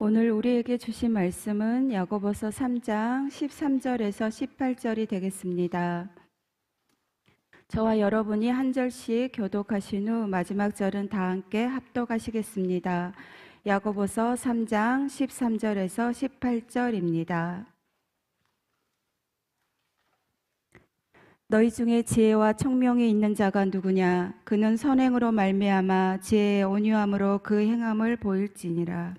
오늘 우리에게 주신 말씀은 야고보서 3장 13절에서 18절이 되겠습니다. 저와 여러분이 한 절씩 교독하신 후 마지막 절은 다 함께 합독하시겠습니다. 야고보서 3장 13절에서 18절입니다. 너희 중에 지혜와 청명이 있는 자가 누구냐? 그는 선행으로 말미암아 지혜의 온유함으로 그 행함을 보일지니라.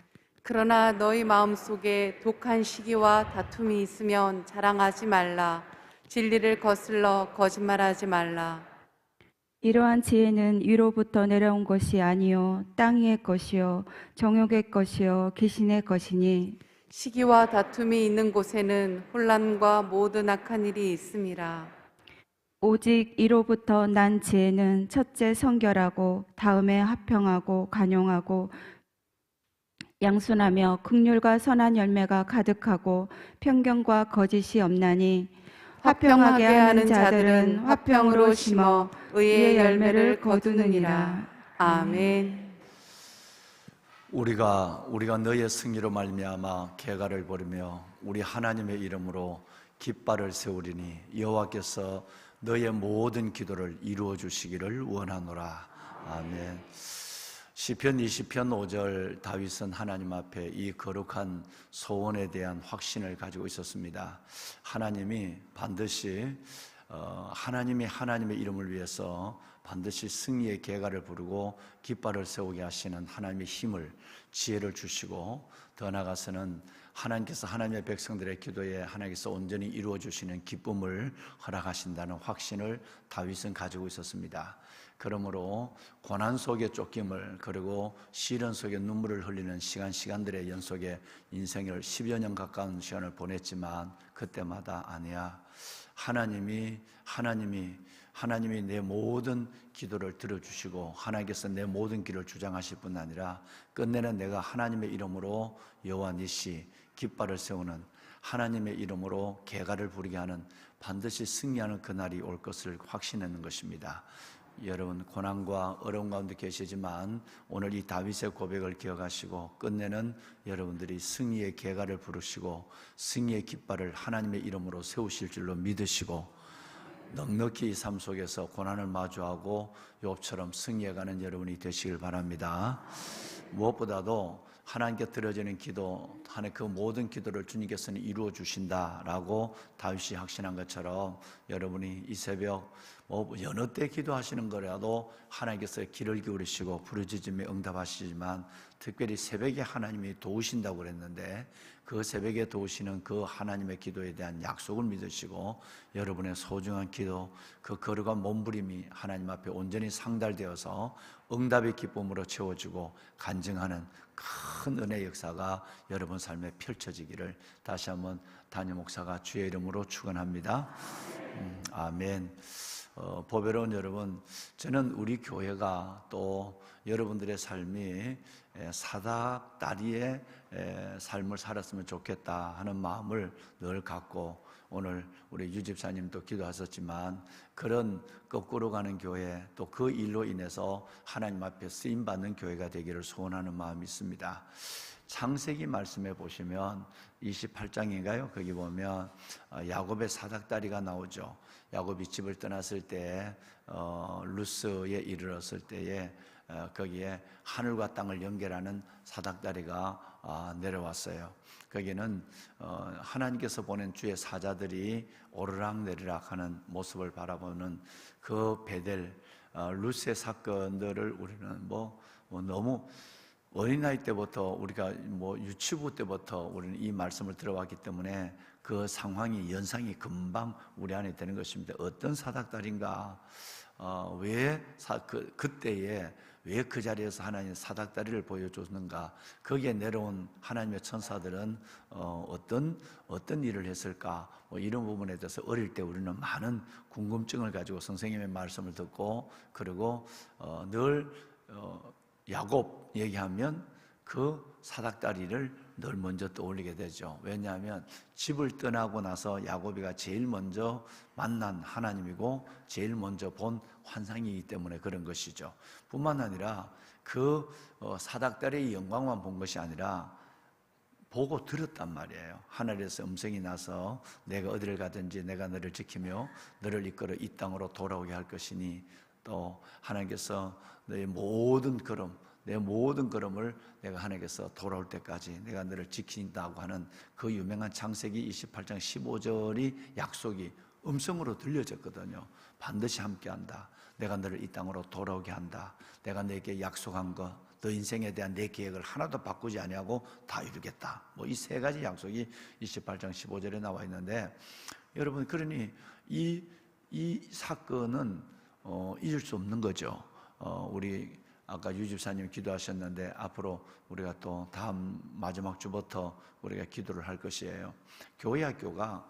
그러나 너희 마음속에 독한 시기와 다툼이 있으면 자랑하지 말라. 진리를 거슬러 거짓말하지 말라. 이러한 지혜는 위로부터 내려온 것이 아니요 땅 위의 것이요 정욕의 것이요 귀신의 것이니 시기와 다툼이 있는 곳에는 혼란과 모든 악한 일이 있음이라. 오직 이로부터 난 지혜는 첫째 성결하고 다음에 화평하고 간용하고 양순하며 긍휼과 선한 열매가 가득하고 편견과 거짓이 없나니 화평하게 하는 자들은 화평으로 심어 의의 열매를 거두느니라. 아멘. 우리가 너의 승리로 말미암아 계가를 벌이며 우리 하나님의 이름으로 깃발을 세우리니 여호와께서 너의 모든 기도를 이루어 주시기를 원하노라. 아멘. 시편 20편 5절 다윗은 하나님 앞에 이 거룩한 소원에 대한 확신을 가지고 있었습니다. 하나님이 반드시 하나님의 이름을 위해서 반드시 승리의 계가를 부르고 깃발을 세우게 하시는 하나님의 힘을, 지혜를 주시고 더 나아가서는 하나님께서 하나님의 백성들의 기도에 하나님께서 온전히 이루어 주시는 기쁨을 허락하신다는 확신을 다윗은 가지고 있었습니다. 그러므로 고난 속에 쫓김을, 그리고 시련 속에 눈물을 흘리는 시간들의 연속에 인생을 10여 년 가까운 시간을 보냈지만 그때마다 아니야, 하나님이 내 모든 기도를 들어주시고 하나님께서 내 모든 길을 주장하실 뿐 아니라 끝내는 내가 하나님의 이름으로 여호와 니시 깃발을 세우는, 하나님의 이름으로 계가를 부리게 하는, 반드시 승리하는 그날이 올 것을 확신하는 것입니다. 여러분, 고난과 어려운 가운데 계시지만 오늘 이 다윗의 고백을 기억하시고 끝내는 여러분들이 승리의 계가를 부르시고 승리의 깃발을 하나님의 이름으로 세우실 줄로 믿으시고 넉넉히 이 삶 속에서 고난을 마주하고 욥처럼 승리해가는 여러분이 되시길 바랍니다. 무엇보다도 하나님께 드려지는 기도, 하나님 그 모든 기도를 주님께서는 이루어 주신다라고 다윗이 확신한 것처럼 여러분이 이 새벽 여느 때 기도하시는 거라도 하나님께서 귀를 기울이시고 부르짖음에 응답하시지만 특별히 새벽에 하나님이 도우신다고 그랬는데 그 새벽에 도우시는 그 하나님의 기도에 대한 약속을 믿으시고 여러분의 소중한 기도, 그 거룩한 몸부림이 하나님 앞에 온전히 상달되어서 응답의 기쁨으로 채워지고 간증하는 큰 은혜의 역사가 여러분 삶에 펼쳐지기를 다시 한번 담임 목사가 주의 이름으로 축원합니다. 아멘. 보배로운 여러분, 저는 우리 교회가 또 여러분들의 삶이 사닥다리의 삶을 살았으면 좋겠다 하는 마음을 늘 갖고 오늘 우리 유 집사님도 기도하셨지만 그런 거꾸로 가는 교회, 또 그 일로 인해서 하나님 앞에 쓰임받는 교회가 되기를 소원하는 마음이 있습니다. 창세기 말씀에 보시면 28장인가요? 거기 보면 야곱의 사닥다리가 나오죠. 야곱이 집을 떠났을 때 루스에 이르렀을 때에 거기에 하늘과 땅을 연결하는 사닥다리가 내려왔어요. 거기는 하나님께서 보낸 주의 사자들이 오르락내리락 하는 모습을 바라보는 그 베델 루스의 사건들을 우리는 너무 어린 나이 때부터 우리가 유치부 때부터 우리는 이 말씀을 들어왔기 때문에 그 상황이 연상이 금방 우리 안에 되는 것입니다. 어떤 사닥다리인가? 그때에 왜 그 자리에서 하나님 사닥다리를 보여줬는가? 거기에 내려온 하나님의 천사들은 어떤 일을 했을까? 이런 부분에 대해서 어릴 때 우리는 많은 궁금증을 가지고 선생님의 말씀을 듣고 그리고 늘 야곱 얘기하면 그 사닥다리를 늘 먼저 떠올리게 되죠. 왜냐하면 집을 떠나고 나서 야곱이가 제일 먼저 만난 하나님이고 제일 먼저 본 환상이기 때문에 그런 것이죠. 뿐만 아니라 그 사닥다리의 영광만 본 것이 아니라 보고 들었단 말이에요. 하늘에서 음성이 나서 내가 어디를 가든지 내가 너를 지키며 너를 이끌어 이 땅으로 돌아오게 할 것이니, 또 하나님께서 너의 모든 걸음, 내 모든 걸음을 내가 하나님께서 돌아올 때까지 내가 너를 지킨다고 하는 그 유명한 창세기 28장 15절이 약속이 음성으로 들려졌거든요. 반드시 함께한다. 내가 너를 이 땅으로 돌아오게 한다. 내가 너에게 약속한 것, 너 인생에 대한 내 계획을 하나도 바꾸지 아니하고 다 이루겠다. 뭐 이 세 가지 약속이 28장 15절에 나와 있는데, 여러분, 그러니 이 사건은 잊을 수 없는 거죠. 우리 아까 유 집사님 기도하셨는데 앞으로 우리가 또 다음 마지막 주부터 우리가 기도를 할 것이에요. 교회학교가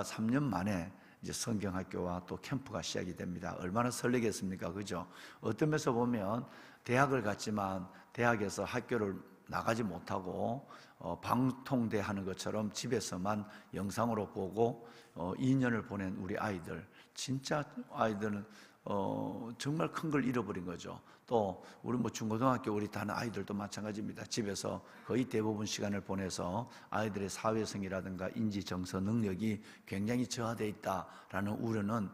3년 만에 이제 성경학교와 또 캠프가 시작이 됩니다. 얼마나 설레겠습니까? 그죠? 어떤 면에서 보면 대학을 갔지만 대학에서 학교를 나가지 못하고 방통대 하는 것처럼 집에서만 영상으로 보고 2년을 보낸 우리 아이들, 진짜 아이들은 정말 큰 걸 잃어버린 거죠. 또 우리 중고등학교 우리 다른 아이들도 마찬가지입니다. 집에서 거의 대부분 시간을 보내서 아이들의 사회성이라든가 인지 정서 능력이 굉장히 저하되어 있다라는 우려는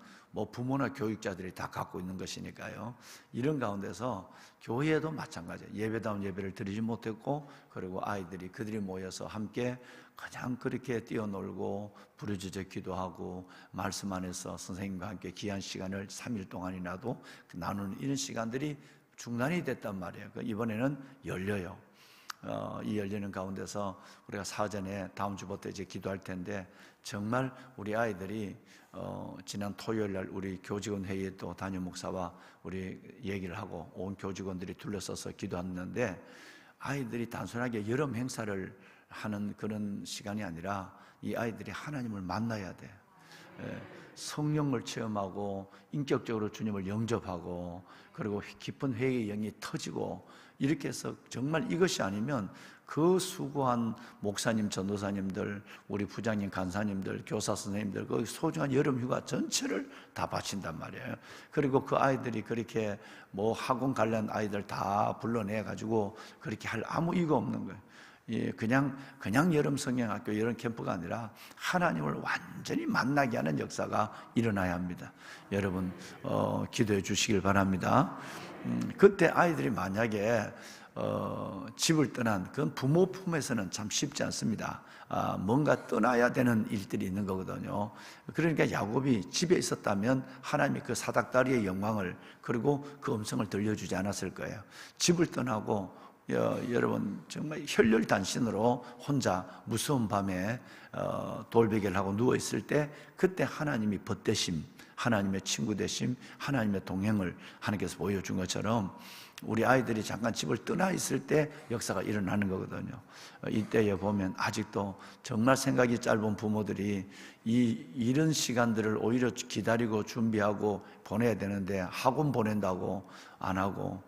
부모나 교육자들이 다 갖고 있는 것이니까요. 이런 가운데서 교회도 마찬가지예요. 예배다운 예배를 드리지 못했고, 그리고 아이들이 그들이 모여서 함께 그냥 그렇게 뛰어놀고 부르짖어 기도하고 말씀 안에서 선생님과 함께 귀한 시간을 3일 동안이라도 나누는 이런 시간들이 중단이 됐단 말이에요. 이번에는 열려요. 이 열리는 가운데서 우리가 사전에 다음 주부터 이제 기도할 텐데, 정말 우리 아이들이 지난 토요일 날 우리 교직원 회의에 또 담임 목사와 우리 얘기를 하고 온 교직원들이 둘러서서 기도했는데, 아이들이 단순하게 여름 행사를 하는 그런 시간이 아니라 이 아이들이 하나님을 만나야 돼. 성령을 체험하고 인격적으로 주님을 영접하고, 그리고 깊은 회개의 영이 터지고, 이렇게 해서 정말 이것이 아니면 그 수고한 목사님, 전도사님들, 우리 부장님, 간사님들, 교사 선생님들 그 소중한 여름 휴가 전체를 다 바친단 말이에요. 그리고 그 아이들이 그렇게 학원 관련 아이들 다 불러내 가지고 그렇게 할 아무 이유가 없는 거예요. 그냥 여름 성경학교, 여름 캠프가 아니라 하나님을 완전히 만나게 하는 역사가 일어나야 합니다. 여러분 기도해 주시길 바랍니다. 그때 아이들이 만약에 집을 떠난 그건 부모 품에서는 참 쉽지 않습니다. 뭔가 떠나야 되는 일들이 있는 거거든요. 그러니까 야곱이 집에 있었다면 하나님이 그 사닥다리의 영광을, 그리고 그 음성을 들려주지 않았을 거예요. 집을 떠나고 여러분 정말 혈혈단신으로 혼자 무서운 밤에 돌베개를 하고 누워있을 때, 그때 하나님이 벗되심, 하나님의 친구 되심, 하나님의 동행을 하나님께서 보여준 것처럼 우리 아이들이 잠깐 집을 떠나 있을 때 역사가 일어나는 거거든요. 이때에 보면 아직도 정말 생각이 짧은 부모들이 이런 시간들을 오히려 기다리고 준비하고 보내야 되는데 학원 보낸다고 안 하고,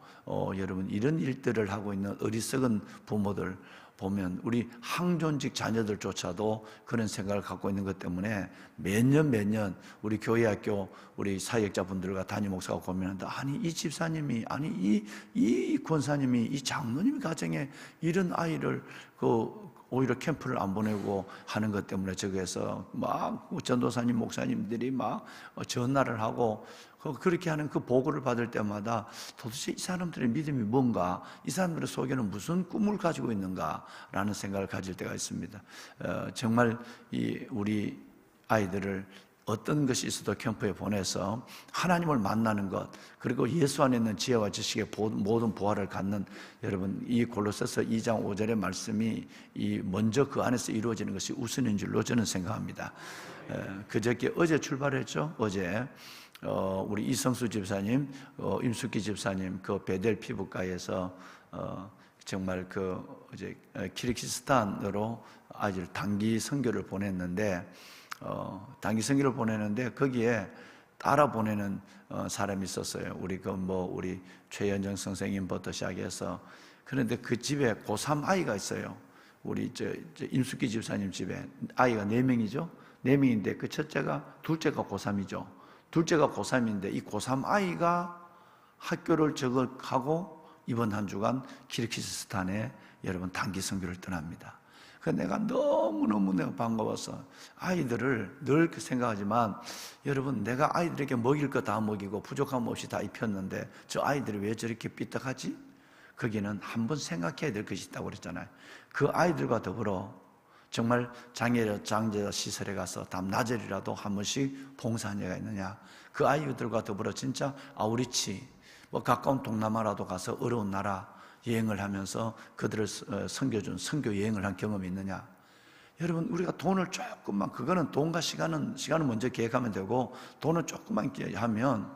여러분 이런 일들을 하고 있는 어리석은 부모들 보면 우리 항존직 자녀들조차도 그런 생각을 갖고 있는 것 때문에 매년 우리 교회학교 우리 사역자분들과 담임 목사가 고민한다. 아니 이 집사님이, 아니 이 권사님이, 이 장로님 가정에 이런 아이를 오히려 캠프를 안 보내고 하는 것 때문에 저기에서 막 전도사님, 목사님들이 막 전화를 하고 그렇게 하는 그 보고를 받을 때마다 도대체 이 사람들의 믿음이 뭔가, 이 사람들의 속에는 무슨 꿈을 가지고 있는가라는 생각을 가질 때가 있습니다. 정말 우리 아이들을 어떤 것이 있어도 캠프에 보내서 하나님을 만나는 것, 그리고 예수 안에 있는 지혜와 지식의 모든 보화를 갖는, 여러분 이 골로새서 2장 5절의 말씀이 먼저 그 안에서 이루어지는 것이 우선인 줄로 저는 생각합니다. 그저께 어제 출발했죠. 어제 우리 이성수 집사님, 임숙기 집사님 그 베델 피부과에서 정말 이제 키르기스탄으로 아주 단기 선교를 보냈는데, 단기 선교를 보내는데 거기에 따라 보내는 사람이 있었어요. 우리 최연정 선생님부터 시작해서. 그런데 그 집에 고3 아이가 있어요. 우리 임숙기 집사님 집에 아이가 4명이죠. 4명인데 그 둘째가 고3이죠. 둘째가 고3인데 이 고3 아이가 학교를 저격하고 이번 한 주간 키르기스탄에 여러분 단기 선교를 떠납니다. 그 내가 너무너무 내가 반가워서 아이들을 늘 생각하지만 여러분 내가 아이들에게 먹일 거 다 먹이고 부족함 없이 다 입혔는데 저 아이들이 왜 저렇게 삐딱하지? 거기는 한번 생각해야 될 것이 있다고 그랬잖아요. 그 아이들과 더불어 정말 장제자 시설에 가서 밤낮이라도 한 번씩 봉사한 예가 있느냐, 그 아이들과 더불어 진짜 아우리치 뭐 가까운 동남아라도 가서 어려운 나라 여행을 하면서 그들을 섬겨준 선교 여행을 한 경험이 있느냐. 여러분 우리가 돈을 조금만, 그거는 돈과 시간을 먼저 계획하면 되고 돈을 조금만 하면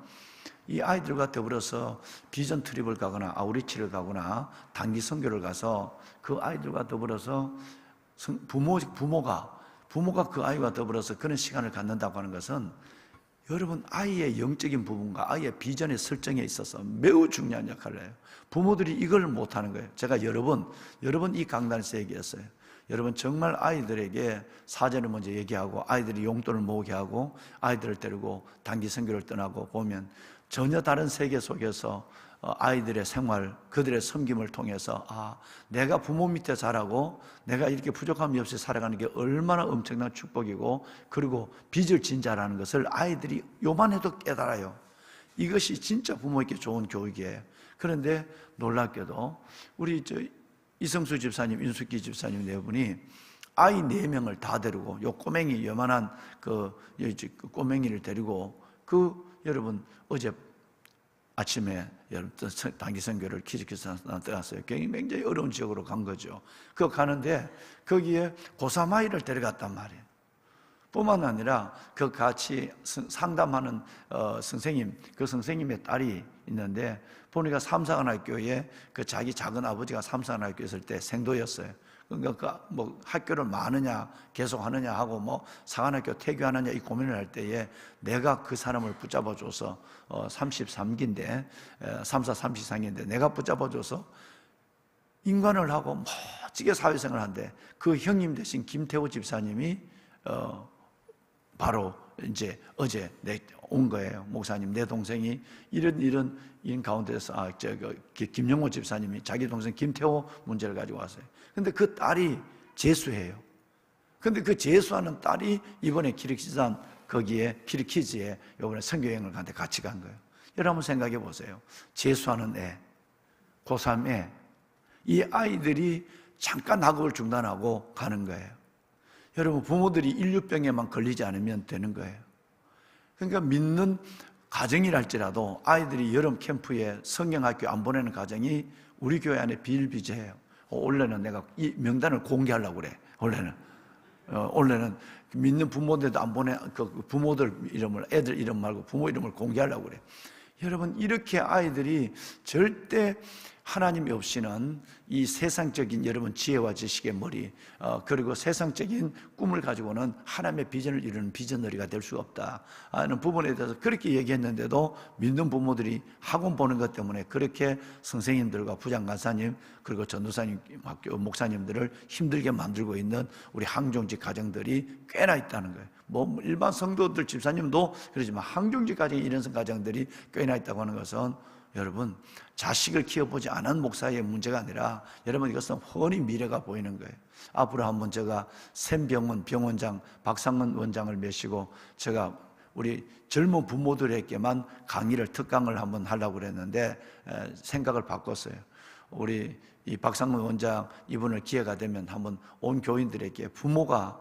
이 아이들과 더불어서 비전 트립을 가거나 아우리치를 가거나 단기 선교를 가서 그 아이들과 더불어서 부모가 그 아이와 더불어서 그런 시간을 갖는다고 하는 것은 여러분 아이의 영적인 부분과 아이의 비전의 설정에 있어서 매우 중요한 역할을 해요. 부모들이 이걸 못하는 거예요. 제가 여러 번 이 강단에서 얘기했어요. 여러분 정말 아이들에게 사전을 먼저 얘기하고 아이들이 용돈을 모으게 하고 아이들을 데리고 단기 선교를 떠나고 보면 전혀 다른 세계 속에서 아이들의 생활, 그들의 섬김을 통해서 내가 부모 밑에 자라고 내가 이렇게 부족함이 없이 살아가는 게 얼마나 엄청난 축복이고 그리고 빚을 진 자라는 것을 아이들이 요만해도 깨달아요. 이것이 진짜 부모에게 좋은 교육이에요. 그런데 놀랍게도 우리 이성수 집사님, 윤숙기 집사님 네 분이 아이 4명을 다 데리고 요 꼬맹이 요만한 그 꼬맹이를 데리고 여러분 어제 아침에 여러분 단기 선교를 키즈키스 떠났어요. 굉장히 어려운 지역으로 간 거죠. 가는데 거기에 고3 아이를 데려갔단 말이에요. 뿐만 아니라 그 같이 상담하는 선생님, 그 선생님의 딸이 있는데 보니까 삼사관학교에 그 자기 작은 아버지가 삼사관학교에 있을 때 생도였어요. 그러니까 뭐 학교를 마느냐 계속 하느냐 하고 뭐 사관학교 퇴교하느냐 이 고민을 할 때에 내가 그 사람을 붙잡아 줘서 33기인데 33기인데 내가 붙잡아 줘서 인관을 하고 멋지게 사회생활을 한대. 그 형님 대신 김태호 집사님이 바로 이제 어제 온 거예요. 목사님, 내 동생이 이런 가운데서 김영호 집사님이 자기 동생 김태호 문제를 가지고 왔어요. 근데 그 딸이 재수해요. 근데 그 재수하는 딸이 이번에 키르키스탄 거기에 키르키즈에 이번에 선교여행을 가는데 같이 간 거예요. 여러분 생각해 보세요. 재수하는 애, 고3 애, 이 아이들이 잠깐 학업을 중단하고 가는 거예요. 여러분 부모들이 인류병에만 걸리지 않으면 되는 거예요. 그러니까 믿는 가정이랄지라도 아이들이 여름 캠프에 성경학교 안 보내는 가정이 우리 교회 안에 비일비재해요. 원래는 내가 이 명단을 공개하려고 그래. 원래는 믿는 부모들도 안 보내, 그 부모들 이름을, 애들 이름 말고 부모 이름을 공개하려고 그래. 여러분 이렇게 아이들이 절대 하나님이 없이는 이 세상적인 여러분 지혜와 지식의 머리 그리고 세상적인 꿈을 가지고는 하나님의 비전을 이루는 비전너리가 될 수가 없다 하는 부분에 대해서 그렇게 얘기했는데도 믿는 부모들이 학원 보는 것 때문에 그렇게 선생님들과 부장간사님 그리고 전도사님, 학교 목사님들을 힘들게 만들고 있는 우리 항종직 가정들이 꽤나 있다는 거예요. 뭐 일반 성도들 집사님도 그러지만 항종직 가정에 이런 가정들이 꽤나 있다고 하는 것은 여러분 자식을 키워보지 않은 목사의 문제가 아니라 여러분 이것은 훤히 미래가 보이는 거예요. 앞으로 한번 제가 샘병원 병원장 박상문 원장을 모시고 제가 우리 젊은 부모들에게만 특강을 한번 하려고 그랬는데 생각을 바꿨어요. 우리 이 박상문 원장 이분을 기회가 되면 한번 온 교인들에게 부모가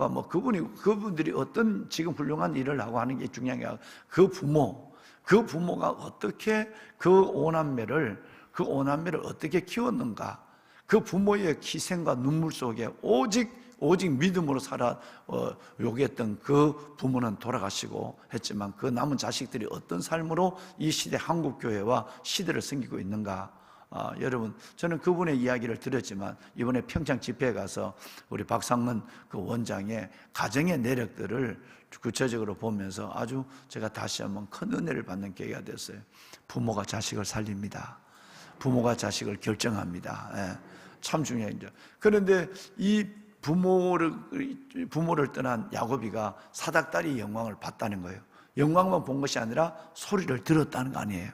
뭐 그분들이 어떤 지금 훌륭한 일을 하고 하는 게 중요한 게 아니라 그 부모가 어떻게 그 오남매를 어떻게 키웠는가, 그 부모의 희생과 눈물 속에 오직 믿음으로 요구했던 그 부모는 돌아가시고 했지만 그 남은 자식들이 어떤 삶으로 이 시대 한국교회와 시대를 섬기고 있는가. 여러분 저는 그분의 이야기를 들었지만 이번에 평창 집회에 가서 우리 박상문 그 원장의 가정의 내력들을 구체적으로 보면서 아주 제가 다시 한번 큰 은혜를 받는 계기가 됐어요. 부모가 자식을 살립니다. 부모가 자식을 결정합니다. 참 중요해요. 그런데 이 부모를 떠난 야곱이가 사닥다리 영광을 봤다는 거예요. 영광만 본 것이 아니라 소리를 들었다는 거 아니에요.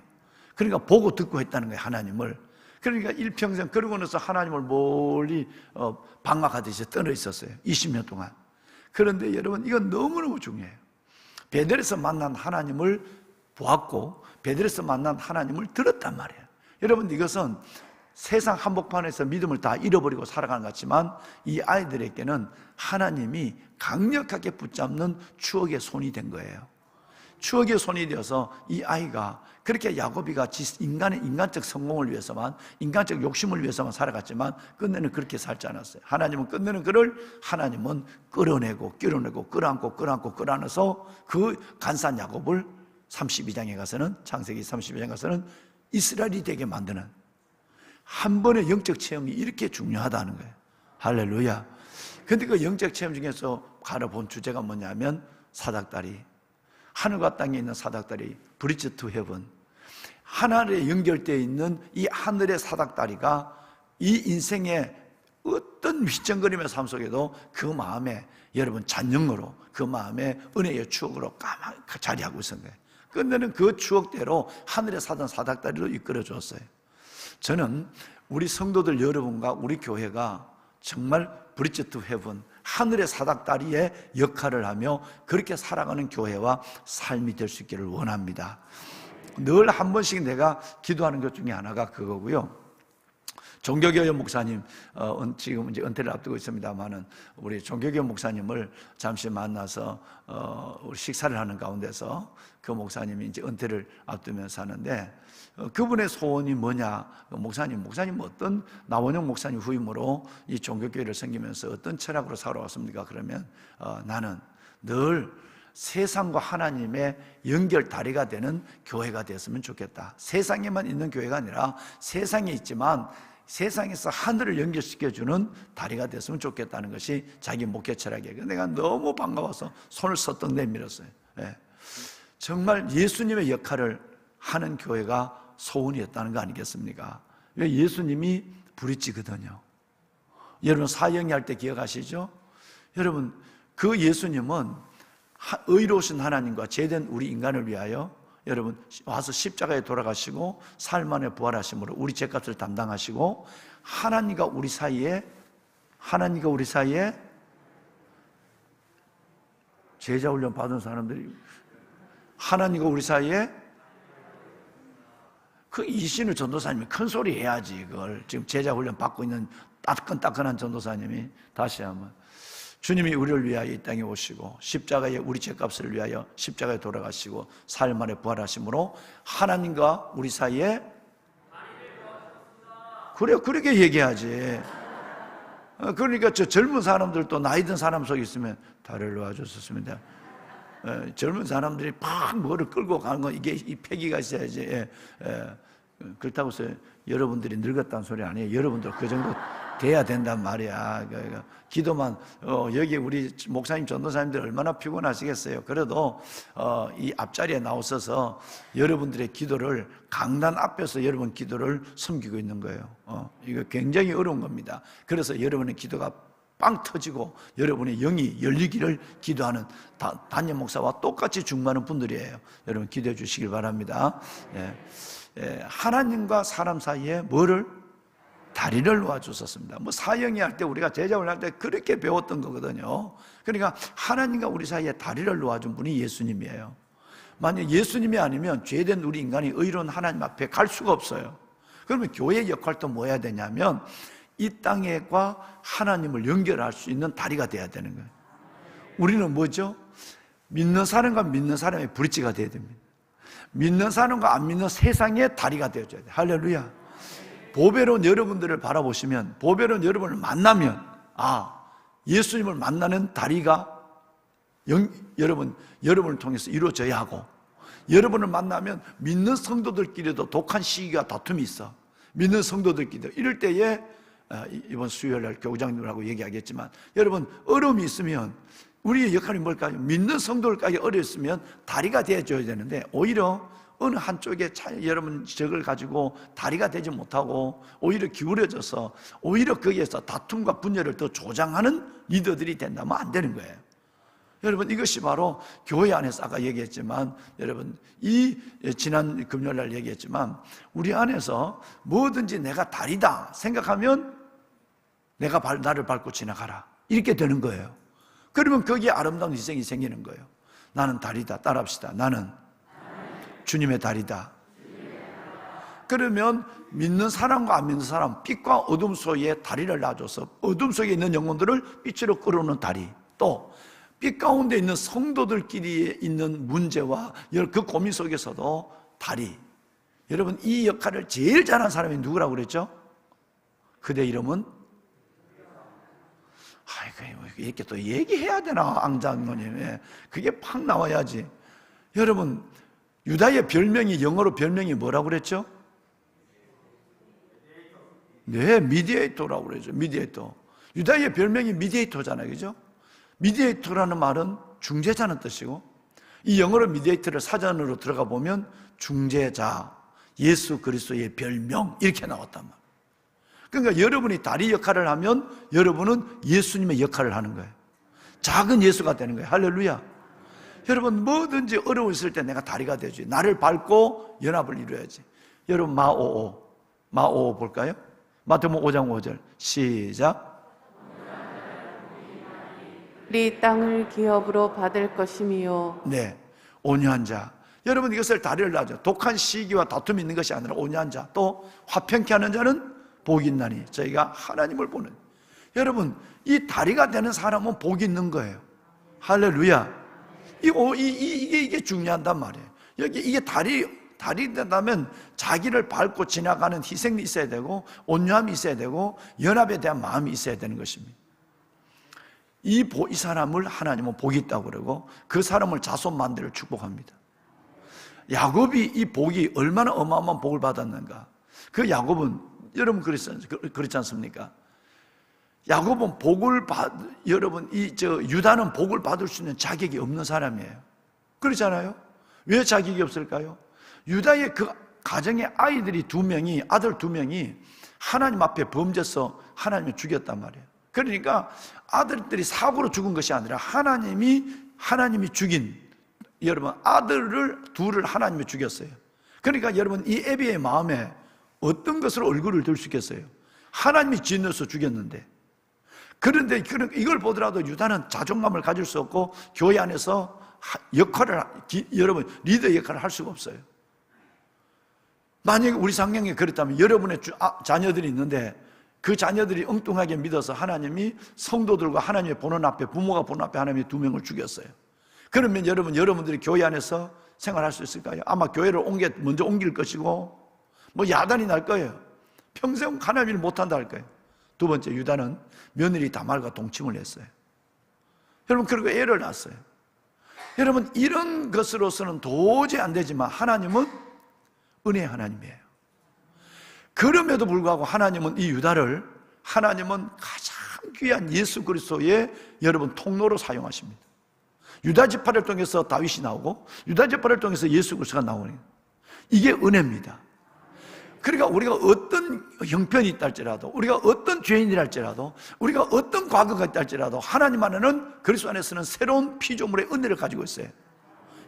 그러니까 보고 듣고 했다는 거예요, 하나님을. 그러니까 일평생 그러고 나서 하나님을 멀리 방황하듯이 떠나 있었어요. 20년 동안. 그런데 여러분, 이건 너무너무 중요해요. 베델에서 만난 하나님을 보았고 베델에서 만난 하나님을 들었단 말이에요. 여러분, 이것은 세상 한복판에서 믿음을 다 잃어버리고 살아가는 것 같지만 이 아이들에게는 하나님이 강력하게 붙잡는 추억의 손이 된 거예요. 추억의 손이 되어서 이 아이가 그렇게 야곱이가 인간적 성공을 위해서만, 인간적 욕심을 위해서만 살아갔지만 끝내는 그렇게 살지 않았어요. 하나님은 끝내는 그를 하나님은 끌어내고 끌어안고 그 간사한 야곱을 32장에 가서는, 창세기 32장에 가서는 이스라엘이 되게 만드는, 한 번의 영적 체험이 이렇게 중요하다는 거예요. 할렐루야. 근데 그 영적 체험 중에서 가려본 주제가 뭐냐면 사닥다리, 하늘과 땅에 있는 사닥다리, 브리지 투 헤븐, 하늘에 연결되어 있는 이 하늘의 사닥다리가 이 인생의 어떤 휘청거림의 삶 속에도 그 마음에, 여러분, 잔영으로, 그 마음에 은혜의 추억으로 까맣게 자리하고 있는 거예요. 끝내는 그 추억대로 하늘에 사던 사닥다리로 이끌어 줬어요. 저는 우리 성도들 여러분과 우리 교회가 정말 브리지 투 헤븐, 하늘의 사닥다리의 역할을 하며 그렇게 살아가는 교회와 삶이 될 수 있기를 원합니다. 늘 한 번씩 내가 기도하는 것 중에 하나가 그거고요. 종교교회 목사님, 지금 이제 은퇴를 앞두고 있습니다만은 우리 종교교회 목사님을 잠시 만나서 우리 식사를 하는 가운데서 그 목사님이 이제 은퇴를 앞두면서 하는데, 그분의 소원이 뭐냐? 목사님 어떤, 나원영 목사님 후임으로 이 종교교회를 섬기면서 어떤 철학으로 살아왔습니까? 그러면 나는 늘 세상과 하나님의 연결 다리가 되는 교회가 되었으면 좋겠다. 세상에만 있는 교회가 아니라 세상에 있지만 세상에서 하늘을 연결시켜주는 다리가 됐으면 좋겠다는 것이 자기 목회 철학이에요. 내가 너무 반가워서 손을 서떡 내밀었어요. 예. 정말 예수님의 역할을 하는 교회가 소원이었다는 거 아니겠습니까? 왜? 예수님이 브릿지거든요. 여러분, 사형이 할 때 기억하시죠? 여러분, 그 예수님은 의로우신 하나님과 죄된 우리 인간을 위하여 여러분 와서 십자가에 돌아가시고 사흘 만에 부활하심으로 우리 죄값을 담당하시고, 하나님과 우리 사이에 제자 훈련 받은 사람들이, 하나님과 우리 사이에, 그 이신우 전도사님이 큰 소리 해야지. 그걸 지금 제자 훈련 받고 있는 따끈따끈한 전도사님이 다시 한번, 주님이 우리를 위하여 이 땅에 오시고 십자가에 우리 죄값을 위하여 십자가에 돌아가시고 사흘 만에 부활하심으로 하나님과 우리 사이에, 그래, 그렇게 얘기하지. 그러니까 저 젊은 사람들도 나이 든 사람 속에 있으면 다리를 놓아줬었습니다. 젊은 사람들이 팍 뭐를 끌고 가는 건 이게 이 패기가 있어야지. 그렇다고 해서 여러분들이 늙었다는 소리 아니에요. 여러분들 그 정도 돼야 된단 말이야. 기도만, 여기 우리 목사님, 전도사님들 얼마나 피곤하시겠어요. 그래도 이 앞자리에 나오셔서 여러분들의 기도를, 강단 앞에서 여러분 기도를 섬기고 있는 거예요. 이거 굉장히 어려운 겁니다. 그래서 여러분의 기도가 빵 터지고 여러분의 영이 열리기를 기도하는 담임 목사와 똑같이 중요한 분들이에요. 여러분 기도해 주시길 바랍니다. 하나님과 사람 사이에 뭐를? 다리를 놓아주셨습니다. 뭐 사형이 할 때, 우리가 제자훈련 할 때 그렇게 배웠던 거거든요. 그러니까 하나님과 우리 사이에 다리를 놓아준 분이 예수님이에요. 만약 예수님이 아니면 죄된 우리 인간이 의로운 하나님 앞에 갈 수가 없어요. 그러면 교회의 역할도 뭐 해야 되냐면 이 땅과 하나님을 연결할 수 있는 다리가 돼야 되는 거예요. 우리는 뭐죠? 믿는 사람과 믿는 사람의 브릿지가 돼야 됩니다. 믿는 사람과 안 믿는 세상의 다리가 되어줘야 돼요. 할렐루야. 보배로운 여러분들을 바라보시면, 보배로운 여러분을 만나면, 예수님을 만나는 다리가 여러분을 통해서 이루어져야 하고, 여러분을 만나면 믿는 성도들끼리도 독한 시기와 다툼이 있어. 믿는 성도들끼리도. 이럴 때에 이번 수요일날 교장님하고 얘기하겠지만, 여러분 어려움이 있으면 우리의 역할이 뭘까요? 믿는 성도들까지 어려웠으면 다리가 되어줘야 되는데, 오히려 어느 한쪽에 여러분 적을 가지고 다리가 되지 못하고 오히려 기울어져서 오히려 거기에서 다툼과 분열을 더 조장하는 리더들이 된다면 안 되는 거예요. 여러분, 이것이 바로 교회 안에서 아까 얘기했지만, 여러분, 지난 금요일 날 얘기했지만, 우리 안에서 뭐든지 내가 다리다 생각하면 나를 밟고 지나가라, 이렇게 되는 거예요. 그러면 거기에 아름다운 희생이 생기는 거예요. 나는 다리다. 따라합시다. 나는 주님의 다리다. 그러면 믿는 사람과 안 믿는 사람, 빛과 어둠 사이에 다리를 놔줘서 어둠 속에 있는 영혼들을 빛으로 끌어오는 다리, 또 빛 가운데 있는 성도들끼리 있는 문제와 그 고민 속에서도 다리. 여러분, 이 역할을 제일 잘하는 사람이 누구라고 그랬죠? 그대 이름은? 아이고, 이렇게 또 얘기해야 되나, 앙장로님. 그게 팍 나와야지. 여러분, 유다의 별명이, 영어로 별명이 뭐라고 그랬죠? 네, 미디에이터라고 그러죠. 미디에이터. 유다의 별명이 미디에이터잖아요. 그죠? 미디에이터라는 말은 중재자는 뜻이고, 이 영어로 미디에이터를 사전으로 들어가 보면 중재자, 예수 그리스도의 별명, 이렇게 나왔단 말이에요. 그러니까 여러분이 다리 역할을 하면 여러분은 예수님의 역할을 하는 거예요. 작은 예수가 되는 거예요. 할렐루야. 여러분, 뭐든지 어려웠을 때 내가 다리가 되지. 나를 밟고 연합을 이루어야지. 여러분, 마오오 볼까요? 마태복음 5장 5절 시작. 우리 땅을 기업으로 받을 것이미요. 네, 온유한 자. 여러분, 이것을 다리를 놔줘. 독한 시기와 다툼이 있는 것이 아니라 온유한 자, 또 화평케 하는 자는 복이 있나니. 저희가 하나님을 보는, 여러분, 이 다리가 되는 사람은 복이 있는 거예요. 할렐루야. 이게 중요하단 말이에요. 이게 다리 된다면 자기를 밟고 지나가는 희생이 있어야 되고, 온유함이 있어야 되고, 연합에 대한 마음이 있어야 되는 것입니다. 이 사람을 하나님은 복이 있다고 그러고, 그 사람을 자손 만대를 축복합니다. 야곱이 이 복이 얼마나 어마어마한 복을 받았는가. 그 야곱은, 여러분 그렇지 않습니까? 야곱은 여러분, 유다는 복을 받을 수 있는 자격이 없는 사람이에요. 그렇잖아요? 왜 자격이 없을까요? 유다의 그 가정의 아들 2명이 하나님 앞에 범죄해서 하나님을 죽였단 말이에요. 그러니까 아들들이 사고로 죽은 것이 아니라 하나님이 죽인, 여러분, 아들을 둘을 하나님이 죽였어요. 그러니까 여러분, 이 에비의 마음에 어떤 것으로 얼굴을 들 수 있겠어요? 하나님이 진노해서 죽였는데. 그런데 이걸 보더라도 유다는 자존감을 가질 수 없고, 교회 안에서 여러분, 리더 역할을 할 수가 없어요. 만약에 우리 상황이 그렇다면 여러분의 자녀들이 있는데, 그 자녀들이 엉뚱하게 믿어서 하나님이 성도들과 하나님의 보는 앞에, 부모가 보는 앞에 하나님이 2명을 죽였어요. 그러면 여러분들이 교회 안에서 생활할 수 있을까요? 아마 교회를 먼저 옮길 것이고, 야단이 날 거예요. 평생 하나님을 못한다 할 거예요. 두 번째, 유다는 며느리 다말과 동침을 했어요. 여러분, 그리고 애를 낳았어요. 여러분, 이런 것으로서는 도저히 안 되지만 하나님은 은혜의 하나님이에요. 그럼에도 불구하고 하나님은 이 유다를, 하나님은 가장 귀한 예수 그리스도의 여러분 통로로 사용하십니다. 유다 지파를 통해서 다윗이 나오고, 유다 지파를 통해서 예수 그리스도가 나오는, 이게 은혜입니다. 그러니까 우리가 어떤 형편이 있다 할지라도, 우리가 어떤 죄인이라 할지라도, 우리가 어떤 과거가 있다 할지라도, 하나님 안에는, 그리스도 안에서는 새로운 피조물의 은혜를 가지고 있어요.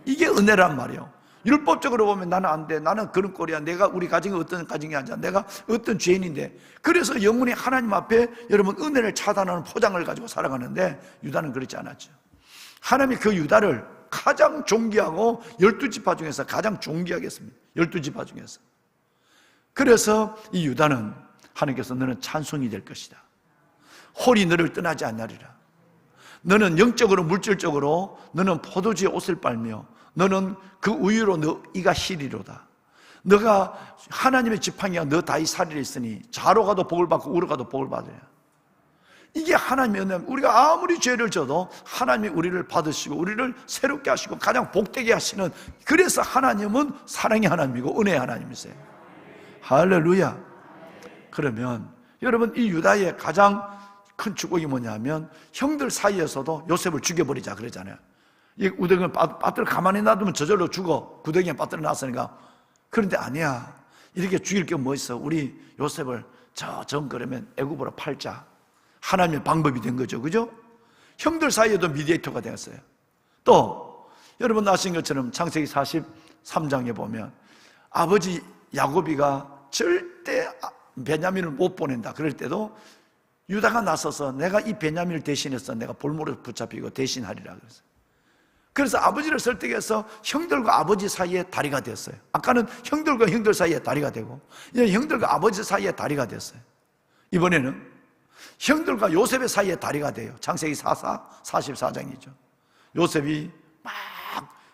이게 은혜란 말이에요. 율법적으로 보면 나는 안 돼, 나는 그런 꼴이야, 우리 가정이 어떤 가정이 아니야, 내가 어떤 죄인인데. 그래서 영혼이 하나님 앞에 여러분 은혜를 차단하는 포장을 가지고 살아가는데, 유다는 그렇지 않았죠. 하나님이 그 유다를 가장 존귀하고 12지파 중에서 가장 존귀하게 했습니다. 12지파 중에서. 그래서 이 유다는 하나님께서 너는 찬송이 될 것이다. 홀이 너를 떠나지 않으리라. 너는 영적으로 물질적으로 너는 포도주의 옷을 빨며 너는 그 우유로 이가 시리로다. 너가 하나님의 지팡이가 너 다이 살이 있으니 좌로 가도 복을 받고 우로 가도 복을 받으라. 이게 하나님의 은혜. 우리가 아무리 죄를 져도 하나님이 우리를 받으시고 우리를 새롭게 하시고 가장 복되게 하시는, 그래서 하나님은 사랑의 하나님이고 은혜의 하나님이세요. 할렐루야. 그러면 여러분, 이 유다의 가장 큰 축복이 뭐냐면, 형들 사이에서도 요셉을 죽여버리자 그러잖아요. 이 우대경에 빠뜨려 가만히 놔두면 저절로 죽어. 구덩이에 빠뜨려 놨으니까. 그런데 아니야. 이렇게 죽일 게 뭐 있어. 우리 요셉을 그러면 애굽으로 팔자. 하나님의 방법이 된 거죠. 그죠? 형들 사이에도 미디에이터가 되었어요. 또 여러분 아신 것처럼 창세기 43장에 보면 아버지 야곱이가 절대 베냐민을 못 보낸다 그럴 때도 유다가 나서서 내가 이 베냐민을 대신해서 내가 볼모로 붙잡히고 대신하리라 그랬어요. 그래서 아버지를 설득해서 형들과 아버지 사이에 다리가 됐어요. 아까는 형들과 형들 사이에 다리가 되고 이제 형들과 아버지 사이에 다리가 됐어요. 이번에는 형들과 요셉의 사이에 다리가 돼요. 창세기 44장이죠. 요셉이 막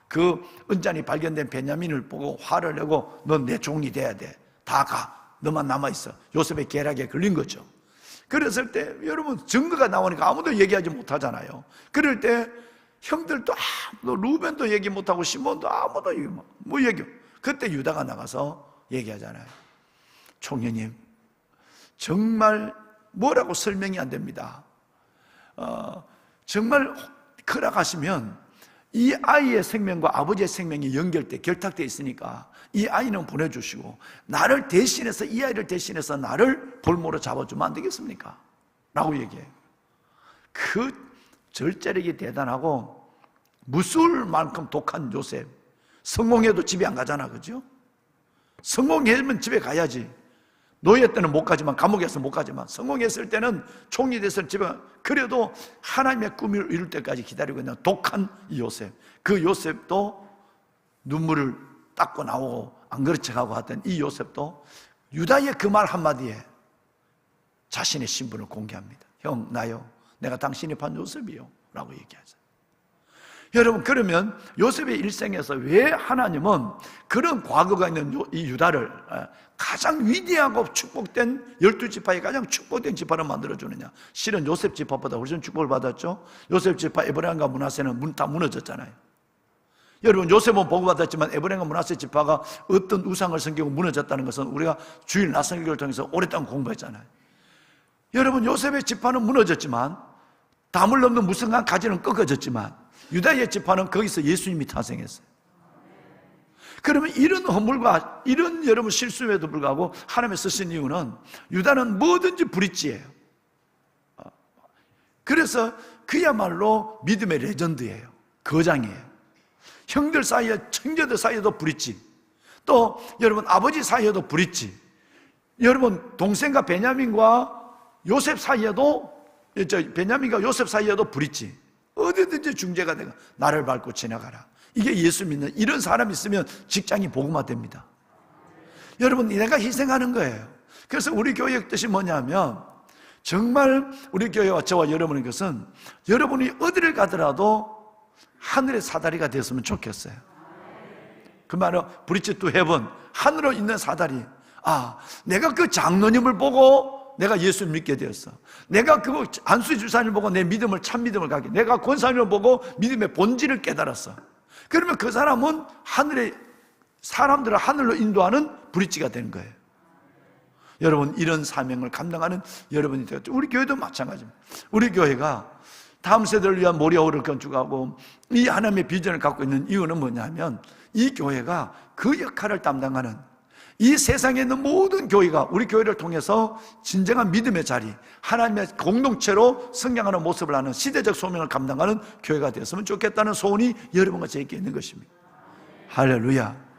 그 은잔이 발견된 베냐민을 보고 화를 내고 넌 내 종이 돼야 돼. 다 가. 너만 남아있어. 요셉의 계략에 걸린 거죠. 그랬을 때 여러분 증거가 나오니까 아무도 얘기하지 못하잖아요. 그럴 때 형들도 아무도 루벤도 얘기 못하고 시몬도 아무도 얘기 뭐 얘기. 그때 유다가 나가서 얘기하잖아요. 총회님 정말 뭐라고 설명이 안 됩니다. 정말 허락하시면 이 아이의 생명과 아버지의 생명이 연결돼 결탁되어 있으니까 이 아이는 보내주시고 나를 대신해서 이 아이를 대신해서 나를 볼모로 잡아주면 안 되겠습니까? 라고 얘기해요. 그 절제력이 대단하고 무술 만큼 독한 요셉. 성공해도 집에 안 가잖아, 그죠? 성공했으면 집에 가야지. 노예 때는 못 가지만, 감옥에서 못 가지만, 성공했을 때는 총리 돼서 집에 그래도 하나님의 꿈을 이룰 때까지 기다리고 있는 독한 이 요셉. 그 요셉도 눈물을 닦고 나오고 안 그런 척하고 하던 이 요셉도 유다의 그 말 한마디에 자신의 신분을 공개합니다. 형, 나요. 내가 당신이 판 요셉이요. 라고 얘기하죠. 여러분, 그러면 요셉의 일생에서 왜 하나님은 그런 과거가 있는 이 유다를 가장 위대하고 축복된 12지파의 가장 축복된 지파로 만들어주느냐? 실은 요셉 지파보다 훨씬 축복을 받았죠. 요셉 지파 에브라임과 므낫세는 다 무너졌잖아요. 여러분, 요셉은 복받았지만 에브라임과 므낫세 지파가 어떤 우상을 섬기고 무너졌다는 것은 우리가 주일 나선교를 통해서 오랫동안 공부했잖아요. 여러분, 요셉의 지파는 무너졌지만 담을 넘는 무성한 가지는 꺾어졌지만 유다의 지파는 거기서 예수님이 탄생했어요. 그러면 이런 허물과 이런 여러분 실수에도 불구하고 하나님이 쓰신 이유는 유다는 뭐든지 브릿지예요. 그래서 그야말로 믿음의 레전드예요. 거장이에요. 형들 사이에, 형제들 사이에도 브릿지, 또 여러분 아버지 사이에도 브릿지, 여러분 동생과 베냐민과 요셉 사이에도, 베냐민과 요셉 사이에도 브릿지. 어디든지 중재가 되고 나를 밟고 지나가라. 이게 예수 믿는 이런 사람이 있으면 직장이 복음화 됩니다. 여러분, 내가 희생하는 거예요. 그래서 우리 교회의 뜻이 뭐냐면 정말 우리 교회와 저와 여러분의 것은 여러분이 어디를 가더라도 하늘의 사다리가 되었으면 좋겠어요. 그 말은 브릿지 투 헤븐, 하늘에 있는 사다리. 내가 그 장로님을 보고 내가 예수를 믿게 되었어. 내가 그 안수의 주사님을 보고 내 믿음을, 참 믿음을 갖게, 내가 권사님을 보고 믿음의 본질을 깨달았어. 그러면 그 사람은 하늘의 사람들을 하늘로 인도하는 브릿지가 되는 거예요. 여러분, 이런 사명을 감당하는 여러분이 되었죠. 우리 교회도 마찬가지입니다. 우리 교회가 다음 세대를 위한 모리아호를 건축하고 이 하나님의 비전을 갖고 있는 이유는 뭐냐면 이 교회가 그 역할을 담당하는, 이 세상에 있는 모든 교회가 우리 교회를 통해서 진정한 믿음의 자리, 하나님의 공동체로 성장하는 모습을 하는 시대적 소명을 감당하는 교회가 되었으면 좋겠다는 소원이 여러분과 저에게 있는 것입니다. 할렐루야.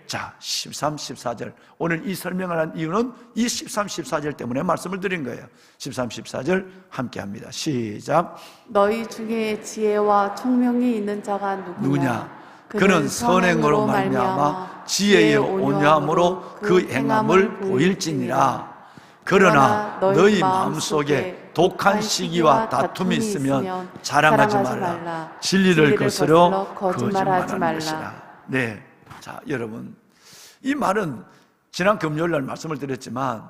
자, 13, 14절. 오늘 이 설명을 한 이유는 이 13, 14절 때문에 말씀을 드린 거예요. 13, 14절 함께 합니다. 시작. 너희 중에 지혜와 총명이 있는 자가 누구냐? 그는 선행으로 말미암아 지혜의 온유함으로 그 행함을 보일지니라. 그러나 너희 마음속에 독한 시기와 다툼이 있으면 자랑하지 말라. 진리를 거스려 거짓말하지 말라. 네, 자, 여러분, 이 말은 지난 금요일 날 말씀을 드렸지만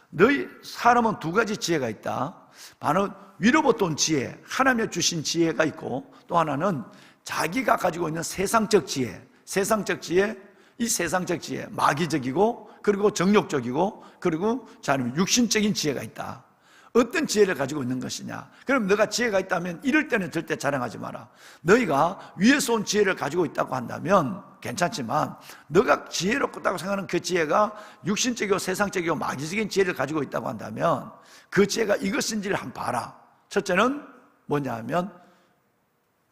너희 사람은 두 가지 지혜가 있다. 바로 위로부터 온 지혜, 하나님의 주신 지혜가 있고, 또 하나는 자기가 가지고 있는 세상적 지혜. 세상적 지혜, 이 세상적 지혜, 마귀적이고 그리고 정욕적이고 그리고 육신적인 지혜가 있다. 어떤 지혜를 가지고 있는 것이냐? 그럼 너가 지혜가 있다면 이럴 때는 절대 자랑하지 마라. 너희가 위에서 온 지혜를 가지고 있다고 한다면 괜찮지만 너가 지혜롭다고 생각하는 그 지혜가 육신적이고 세상적이고 마귀적인 지혜를 가지고 있다고 한다면 그 지혜가 이것인지를 한번 봐라. 첫째는 뭐냐 하면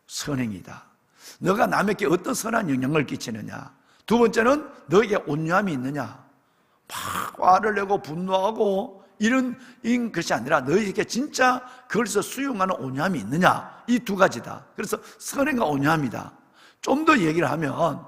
선행이다. 너가 남에게 어떤 선한 영향을 끼치느냐. 두 번째는 너에게 온유함이 있느냐. 막 화를 내고 분노하고 이런 것이 아니라 너에게 진짜 그것을 수용하는 온유함이 있느냐. 이 두 가지다. 그래서 선행과 온유함이다. 좀 더 얘기를 하면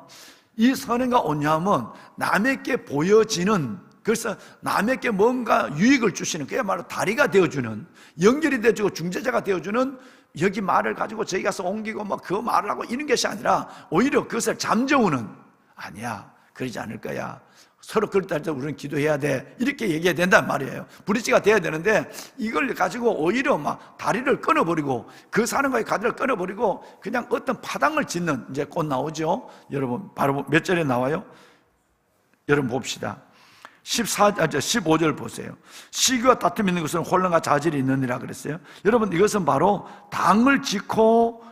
이 선행과 온유함은 남에게 보여지는, 그래서 남에게 뭔가 유익을 주시는, 그야말로 다리가 되어주는, 연결이 되어주고 중재자가 되어주는, 여기 말을 가지고 저기 가서 옮기고 막 그 말을 하고 이런 것이 아니라 오히려 그것을 잠재우는, 아니야 그러지 않을 거야, 서로 그럴 때 우리는 기도해야 돼, 이렇게 얘기해야 된단 말이에요. 브릿지가 돼야 되는데 이걸 가지고 오히려 막 다리를 끊어버리고 그 사람과의 다리를 끊어버리고 그냥 어떤 파당을 짓는, 이제 곧 나오죠. 여러분 바로 몇 절에 나와요? 여러분 봅시다. 15절 보세요. 시기와 다툼이 있는 것은 혼란과 자질이 있느니라 그랬어요. 여러분 이것은 바로 당을 짓고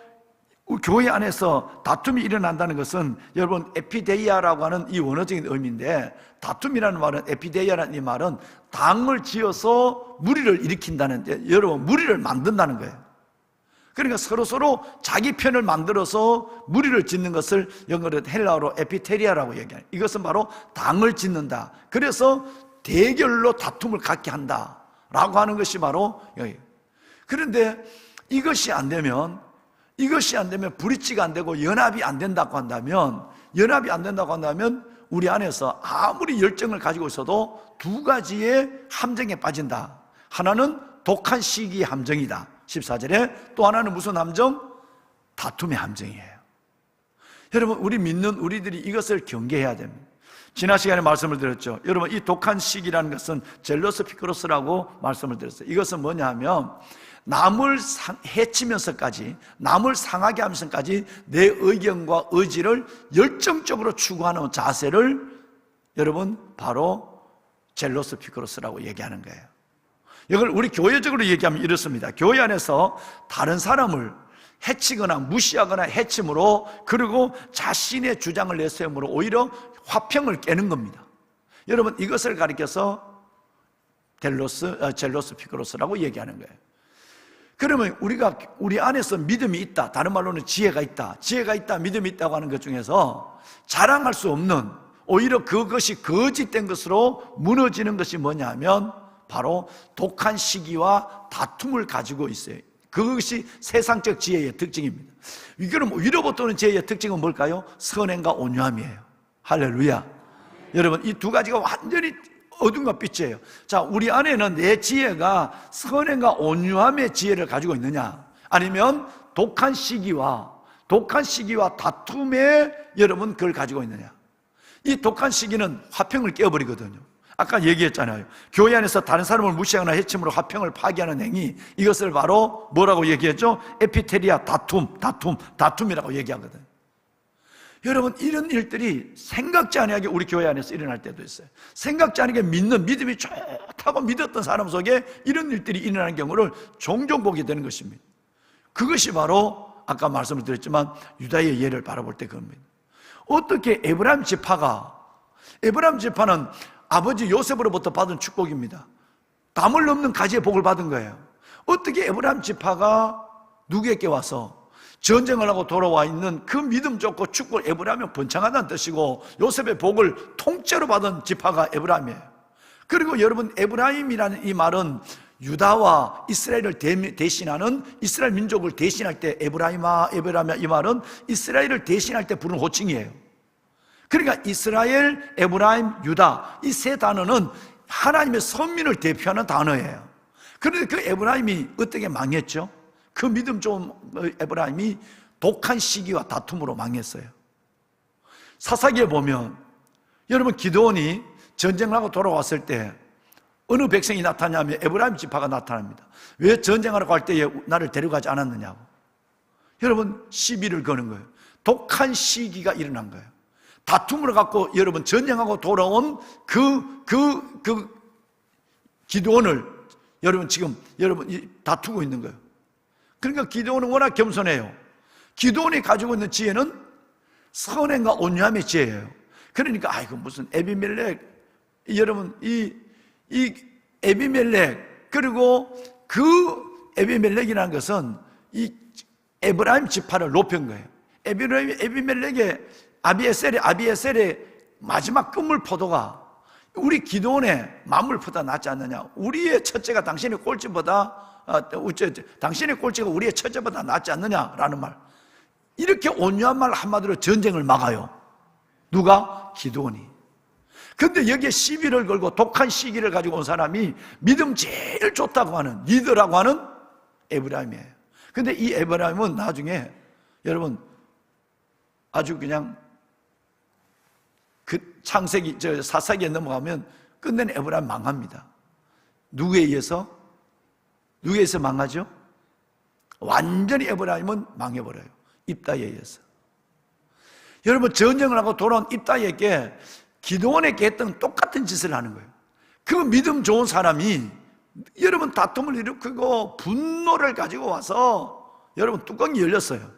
교회 안에서 다툼이 일어난다는 것은 여러분 에피데이아라고 하는 이 원어적인 의미인데, 다툼이라는 말은, 에피데이아라는 이 말은 당을 지어서 무리를 일으킨다는, 여러분 무리를 만든다는 거예요. 그러니까 서로 자기 편을 만들어서 무리를 짓는 것을 영어로 헬라어로 에피테리아라고 얘기해요. 이것은 바로 당을 짓는다. 그래서 대결로 다툼을 갖게 한다라고 하는 것이 바로 여기. 그런데 이것이 안 되면 브릿지가 안 되고 연합이 안 된다고 한다면 우리 안에서 아무리 열정을 가지고 있어도 두 가지의 함정에 빠진다. 하나는 독한 시기의 함정이다. 14절에 또 하나는 무슨 함정? 다툼의 함정이에요. 여러분 우리 믿는 우리들이 이것을 경계해야 됩니다. 지난 시간에 말씀을 드렸죠. 여러분 이 독한 시기라는 것은 젤러스 피크로스라고 말씀을 드렸어요. 이것은 뭐냐 하면 남을 해치면서까지, 남을 상하게 하면서까지 내 의견과 의지를 열정적으로 추구하는 자세를 여러분 바로 젤러스 피크로스라고 얘기하는 거예요. 이걸 우리 교회적으로 얘기하면 이렇습니다. 교회 안에서 다른 사람을 해치거나 무시하거나 해침으로, 그리고 자신의 주장을 내세움으로 오히려 화평을 깨는 겁니다. 여러분 이것을 가리켜서 젤러스 피크로스라고 얘기하는 거예요. 그러면 우리 안에서 믿음이 있다, 다른 말로는 지혜가 있다, 믿음이 있다고 하는 것 중에서 자랑할 수 없는, 오히려 그것이 거짓된 것으로 무너지는 것이 뭐냐 하면 바로 독한 시기와 다툼을 가지고 있어요. 그것이 세상적 지혜의 특징입니다. 그럼 위로부터 오는 지혜의 특징은 뭘까요? 선행과 온유함이에요. 할렐루야. 여러분 이 두 가지가 완전히 어둠과 빛이에요. 자, 우리 안에는 내 지혜가 선행과 온유함의 지혜를 가지고 있느냐, 아니면 독한 시기와 다툼에 여러분 그걸 가지고 있느냐. 이 독한 시기는 화평을 깨어버리거든요. 아까 얘기했잖아요. 교회 안에서 다른 사람을 무시하거나 해침으로 화평을 파괴하는 행위, 이것을 바로 뭐라고 얘기했죠? 에피테리아, 다툼이라고 얘기하거든요. 여러분 이런 일들이 생각지 않게 우리 교회 안에서 일어날 때도 있어요. 생각지 않게 믿음이 좋다고 믿었던 사람 속에 이런 일들이 일어나는 경우를 종종 보게 되는 것입니다. 그것이 바로 아까 말씀을 드렸지만 유다의 예를 바라볼 때 그겁니다. 어떻게 에브라임 지파는 아버지 요셉으로부터 받은 축복입니다. 담을 넘는 가지의 복을 받은 거예요. 어떻게 에브라임 지파가 누구에게 와서 전쟁을 하고 돌아와 있는 그 믿음 좋고 축복을, 에브라임은 번창하다는 뜻이고 요셉의 복을 통째로 받은 지파가 에브라임이에요. 그리고 여러분 에브라임이라는 이 말은 유다와 이스라엘을 대신하는, 이스라엘 민족을 대신할 때 에브라임아 이 말은 이스라엘을 대신할 때 부르는 호칭이에요. 그러니까 이스라엘, 에브라임, 유다 이 세 단어는 하나님의 선민을 대표하는 단어예요. 그런데 그 에브라임이 어떻게 망했죠? 그 믿음 좋은 에브라임이 독한 시기와 다툼으로 망했어요. 사사기에 보면 여러분 기드온이 전쟁을 하고 돌아왔을 때 어느 백성이 나타나냐면 에브라임 지파가 나타납니다. 왜 전쟁하러 갈 때에 나를 데려가지 않았느냐고. 여러분 시비를 거는 거예요. 독한 시기가 일어난 거예요. 다툼을 갖고 여러분 전쟁하고 돌아온 그 기드온을 여러분 지금 다투고 있는 거예요. 그러니까 기드온은 워낙 겸손해요. 기드온이 가지고 있는 지혜는 선행과 온유함의 지혜예요. 그러니까 아이고 무슨 에비멜렉, 여러분 이 에비멜렉, 그리고 그 에비멜렉이라는 것은 이 에브라임 지파를 높인 거예요. 에비멜렉의 아비에셀의 마지막 끝물 포도가 우리 기도원의 만물보다 낫지 않느냐, 우리의 첫째가 당신의 꼴찌보다 당신의 꼴찌가 우리의 첫째보다 낫지 않느냐라는 말, 이렇게 온유한 말 한마디로 전쟁을 막아요. 누가? 기도원이. 근데 여기에 시비를 걸고 독한 시기를 가지고 온 사람이 믿음 제일 좋다고 하는 리더라고 하는 에브라임이에요. 근데 이 에브라임은 나중에 여러분 아주 그냥 그 창세기 사사기에 넘어가면 끝낸 에브라임 망합니다. 누구에 의해서 망하죠? 완전히 에브라임은 망해버려요. 입다에 의해서. 여러분, 전쟁을 하고 돌아온 입다에게 기도원에게 했던 똑같은 짓을 하는 거예요. 그 믿음 좋은 사람이 여러분 다툼을 일으키고 분노를 가지고 와서 여러분 뚜껑이 열렸어요.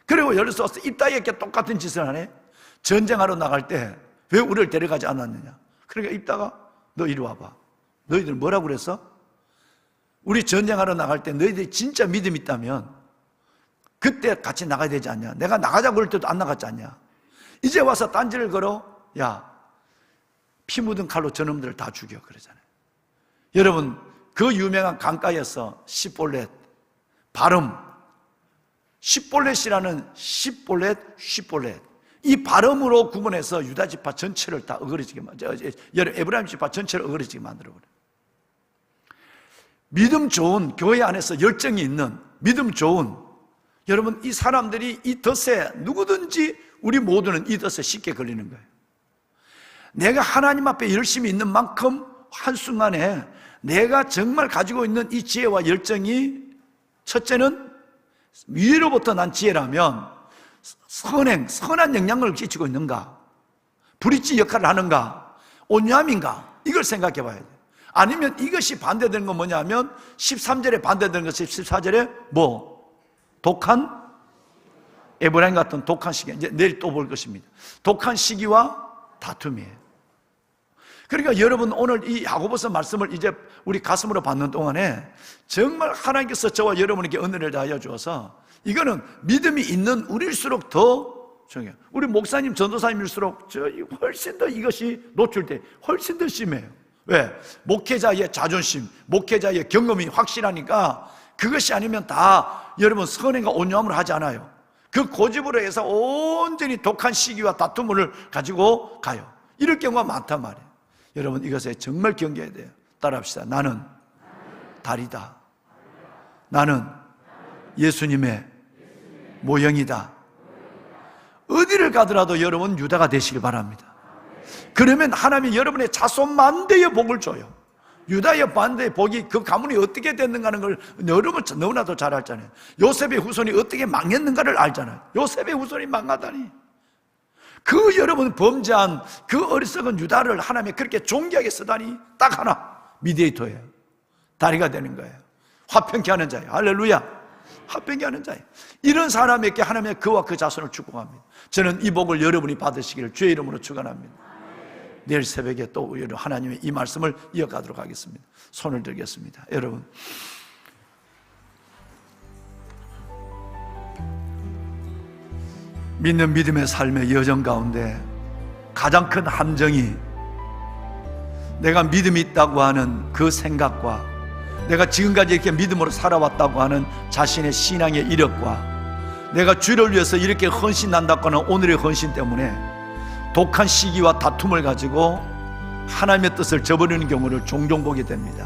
그리고 열려서 입다에게 똑같은 짓을 하네. 전쟁하러 나갈 때 왜 우리를 데려가지 않았느냐. 그러니까 입다가 너 이리 와봐. 너희들 뭐라고 그랬어? 우리 전쟁하러 나갈 때 너희들이 진짜 믿음 있다면 그때 같이 나가야 되지 않냐. 내가 나가자고 할 때도 안 나갔지 않냐. 이제 와서 딴지를 걸어. 야, 피 묻은 칼로 저놈들을 다 죽여 그러잖아요. 여러분, 그 유명한 강가에서 시볼렛 발음, 시볼렛이라는 시볼렛 이 발음으로 구분해서 유다 지파 전체를 다 어그러지게 에브라임 지파 전체를 어그러지게 만들어버려요. 믿음 좋은, 교회 안에서 열정이 있는 믿음 좋은 여러분, 이 사람들이 이 덫에 누구든지 우리 모두는 이 덫에 쉽게 걸리는 거예요. 내가 하나님 앞에 열심히 있는 만큼 한순간에 내가 정말 가지고 있는 이 지혜와 열정이 첫째는 위로부터 난 지혜라면 선한 영향력을 끼치고 있는가? 브릿지 역할을 하는가? 온유함인가? 이걸 생각해 봐야 돼요. 아니면 이것이 반대되는 건 뭐냐면 13절에 반대되는 것이 14절에 독한 에브라임 같은 독한 시기, 이제 내일 또 볼 것입니다. 독한 시기와 다툼이에요. 그러니까 여러분 오늘 이 야고보서 말씀을 이제 우리 가슴으로 받는 동안에 정말 하나님께서 저와 여러분에게 은혜를 다하여 주어서 이거는 믿음이 있는 우리일수록 더 중요해요. 우리 목사님, 전도사님일수록 훨씬 더 이것이 노출돼 훨씬 더 심해요. 왜? 목회자의 자존심, 목회자의 경험이 확실하니까 그것이 아니면 다 여러분 선행과 온유함을 하지 않아요. 그 고집으로 해서 온전히 독한 시기와 다툼을 가지고 가요. 이럴 경우가 많단 말이에요. 여러분 이것에 정말 경계해야 돼요. 따라합시다. 나는 달이다. 나는 예수님의 모형이다. 어디를 가더라도 여러분 유다가 되시길 바랍니다. 그러면 하나님이 여러분의 자손 만대의 복을 줘요. 유다의 반대의 복이 그 가문이 어떻게 됐는가 하는 걸 여러분 너무나도 잘 알잖아요. 요셉의 후손이 어떻게 망했는가를 알잖아요. 요셉의 후손이 망하다니. 그 여러분 범죄한 그 어리석은 유다를 하나님이 그렇게 존귀하게 쓰다니 딱 하나 미디에이터예요. 다리가 되는 거예요. 화평케 하는 자예요. 할렐루야. 화평케 하는 자예요. 이런 사람에게 하나님의 그와 그 자손을 축복합니다. 저는 이 복을 여러분이 받으시기를 주의 이름으로 축원합니다. 내일 새벽에 또 하나님의 이 말씀을 이어가도록 하겠습니다. 손을 들겠습니다. 여러분, 믿는 믿음의 삶의 여정 가운데 가장 큰 함정이 내가 믿음이 있다고 하는 그 생각과 내가 지금까지 이렇게 믿음으로 살아왔다고 하는 자신의 신앙의 이력과 내가 주를 위해서 이렇게 헌신한다고 하는 오늘의 헌신 때문에 독한 시기와 다툼을 가지고 하나님의 뜻을 저버리는 경우를 종종 보게 됩니다.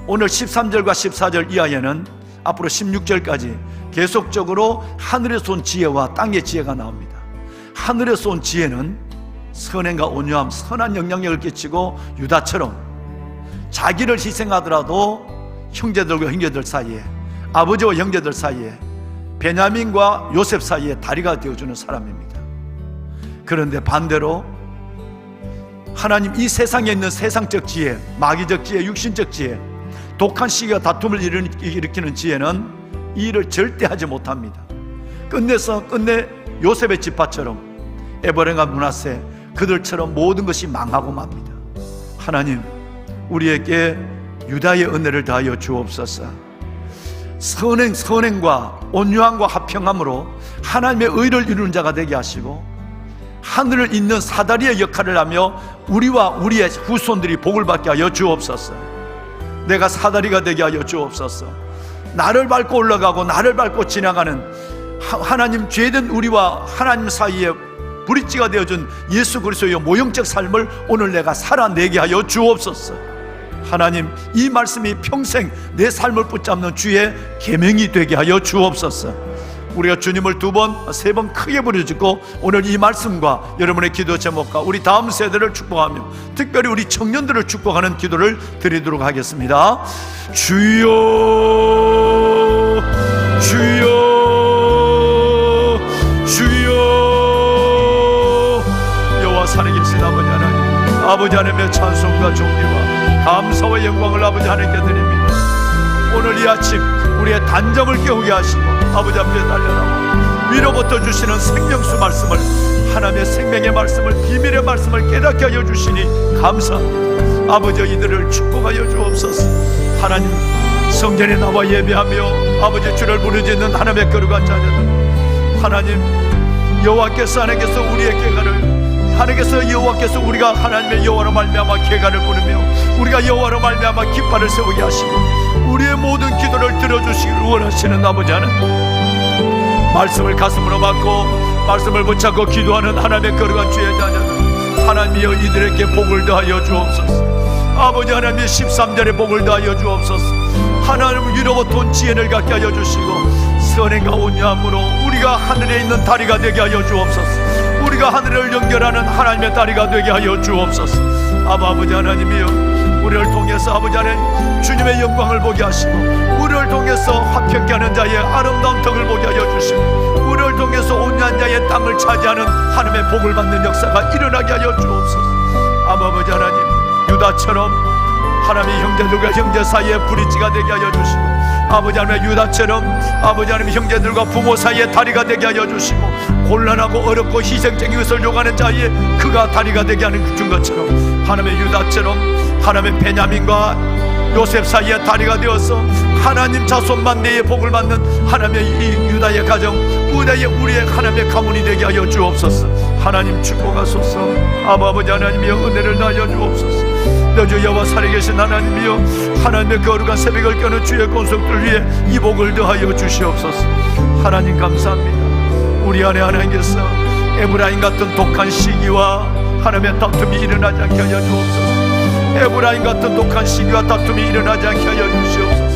오늘 13절과 14절 이하에는 앞으로 16절까지 계속적으로 하늘에서 온 지혜와 땅의 지혜가 나옵니다. 하늘에서 온 지혜는 선행과 온유함, 선한 영향력을 끼치고 유다처럼 자기를 희생하더라도 형제들과 형제들 사이에, 아버지와 형제들 사이에, 베냐민과 요셉 사이에 다리가 되어주는 사람입니다. 그런데 반대로 하나님 이 세상에 있는 세상적 지혜, 마귀적 지혜, 육신적 지혜, 독한 시기와 다툼을 일으키는 지혜는 이 일을 절대 하지 못합니다. 끝내 요셉의 지파처럼 에브라임과 므낫세 그들처럼 모든 것이 망하고 맙니다. 하나님 우리에게 유다의 은혜를 다하여 주옵소서. 선행과 온유함과 화평함으로 하나님의 의를 이루는 자가 되게 하시고 하늘을 잇는 사다리의 역할을 하며 우리와 우리의 후손들이 복을 받게 하여 주옵소서. 내가 사다리가 되게 하여 주옵소서. 나를 밟고 올라가고 나를 밟고 지나가는 하나님, 죄된 우리와 하나님 사이에 브릿지가 되어준 예수 그리스도의 모형적 삶을 오늘 내가 살아내게 하여 주옵소서. 하나님, 이 말씀이 평생 내 삶을 붙잡는 주의 계명이 되게 하여 주옵소서. 우리가 주님을 2번, 3번 크게 부르짖고 오늘 이 말씀과 여러분의 기도 제목과 우리 다음 세대를 축복하며 특별히 우리 청년들을 축복하는 기도를 드리도록 하겠습니다. 주여, 주여, 주여. 여호와 살아계신 아버지 하나님, 아버지 하나님의 찬송과 존귀와 감사와 영광을 아버지 하나님께 드립니다. 오늘 이 아침 우리의 단정을 깨우게 하시고 아버지 앞에 달려나와 위로부터 주시는 생명수 말씀을, 하나님의 생명의 말씀을, 비밀의 말씀을 깨닫게 하여 주시니 감사합니다. 아버지, 이들을 축복하여 주옵소서. 하나님, 성전에 나와 예배하며 아버지 주를 부르짖는 하나님의 거룩한 자녀들, 하나님 여호와께서 하나님께서 우리의 계가를, 하나님께서 여호와께서 우리가 하나님의 여호와로 말미암아 계가를 부르며 우리가 여호와로 말미암아 깃발을 세우게 하시고 우리의 모든 기도를 들어주시기를 원하시는 아버지 하나님, 말씀을 가슴으로 받고 말씀을 붙잡고 기도하는 하나님의 거룩한 주의 자녀들, 하나님이여 이들에게 복을 더하여 주옵소서. 아버지 하나님의 13절에 복을 더하여 주옵소서. 하나님 위로부터 온 지혜를 갖게 하여 주시고 선행과 온유함으로 우리가 하늘에 있는 다리가 되게 하여 주옵소서. 우리가 하늘을 연결하는 하나님의 다리가 되게 하여 주옵소서. 아버지 하나님이여, 우리를 통해서 아버지 하나님 주님의 영광을 보게 하시고 우리를 통해서 합격케 하는 자의 아름다운 덕을 보게 하여 주시고 우리를 통해서 온유한 자의 땅을 차지하는 하나님의 복을 받는 역사가 일어나게 하여 주옵소서. 아버지 하나님, 유다처럼 하나님의 형제들과 형제 사이에 브릿지가 되게 하여 주시고 아버지 하나님의 유다처럼 아버지 하나님 형제들과 부모 사이에 다리가 되게 하여 주시고 곤란하고 어렵고 희생적인 것을 요구하는 자의 그가 다리가 되게 하는 준 것처럼 하나님의 유다처럼 하나님의 베냐민과 요셉 사이에 다리가 되어서 하나님 자손만 내의 복을 받는 하나님의 이 유다의 가정, 우리의 하나님의 가문이 되게 하여 주옵소서. 하나님 축복하소서. 아버지 하나님이여 은혜를 다하여 주옵소서. 너주 여호와 살아계신 하나님이여, 하나님의 거룩한 새벽을 껴는 주의 권속들 위해 이 복을 더하여 주시옵소서. 하나님 감사합니다. 우리 안에 하나님께서 에브라임 같은 독한 시기와 하나님의 다툼이 일어나지 않게 하여 주옵소서. 에브라임 같은 독한 시기와 다툼이 일어나지 않게 하여 주시옵소서.